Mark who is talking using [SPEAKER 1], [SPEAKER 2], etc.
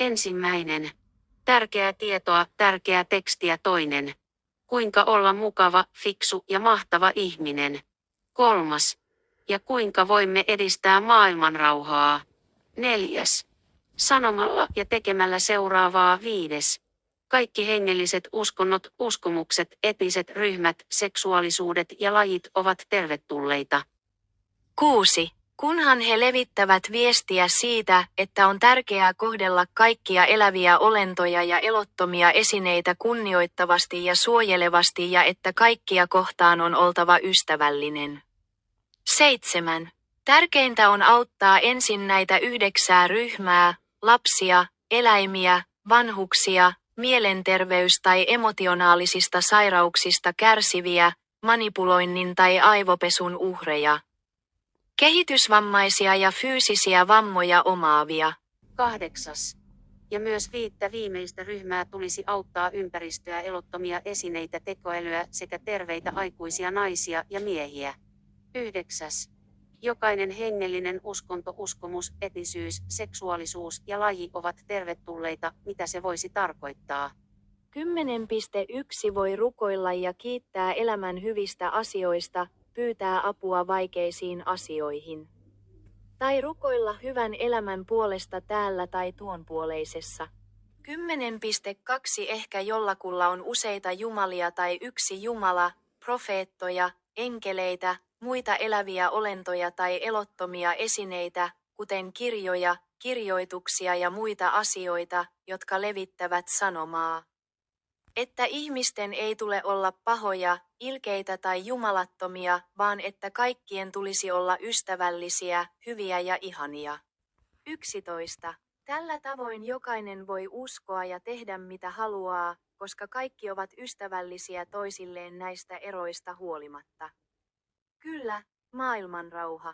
[SPEAKER 1] Ensimmäinen. Tärkeää tietoa, tärkeää tekstiä toinen. Kuinka olla mukava, fiksu ja mahtava ihminen. 3. Ja kuinka voimme edistää maailmanrauhaa. 4. Sanomalla ja tekemällä seuraavaa. 5. Kaikki hengelliset uskonnot, uskomukset, etniset ryhmät, seksuaalisuudet ja lajit ovat tervetulleita.
[SPEAKER 2] 6. Kunhan he levittävät viestiä siitä, että on tärkeää kohdella kaikkia eläviä olentoja ja elottomia esineitä kunnioittavasti ja suojelevasti ja että kaikkia kohtaan on oltava ystävällinen. 7. Tärkeintä on auttaa ensin näitä 9 ryhmää, lapsia, eläimiä, vanhuksia, mielenterveys- tai emotionaalisista sairauksista kärsiviä, manipuloinnin tai aivopesun uhreja, kehitysvammaisia ja fyysisiä vammoja omaavia.
[SPEAKER 1] 8. Ja myös 5 viimeistä ryhmää tulisi auttaa ympäristöä, elottomia esineitä, tekoälyä sekä terveitä aikuisia naisia ja miehiä. 9. Jokainen hengellinen uskonto, uskomus, etnisyys, seksuaalisuus ja laji ovat tervetulleita, mitä se voisi tarkoittaa.
[SPEAKER 2] 10.1 voi rukoilla ja kiittää elämän hyvistä asioista, pyytää apua vaikeisiin asioihin. Tai rukoilla hyvän elämän puolesta täällä tai tuonpuoleisessa. 10.2 Ehkä jollakulla on useita jumalia tai yksi jumala, profeettoja, enkeleitä, muita eläviä olentoja tai elottomia esineitä, kuten kirjoja, kirjoituksia ja muita asioita, jotka levittävät sanomaa. Että ihmisten ei tule olla pahoja, ilkeitä tai jumalattomia, vaan että kaikkien tulisi olla ystävällisiä, hyviä ja ihania. 11. Tällä tavoin jokainen voi uskoa ja tehdä mitä haluaa, koska kaikki ovat ystävällisiä toisilleen näistä eroista huolimatta. Kyllä, maailmanrauha.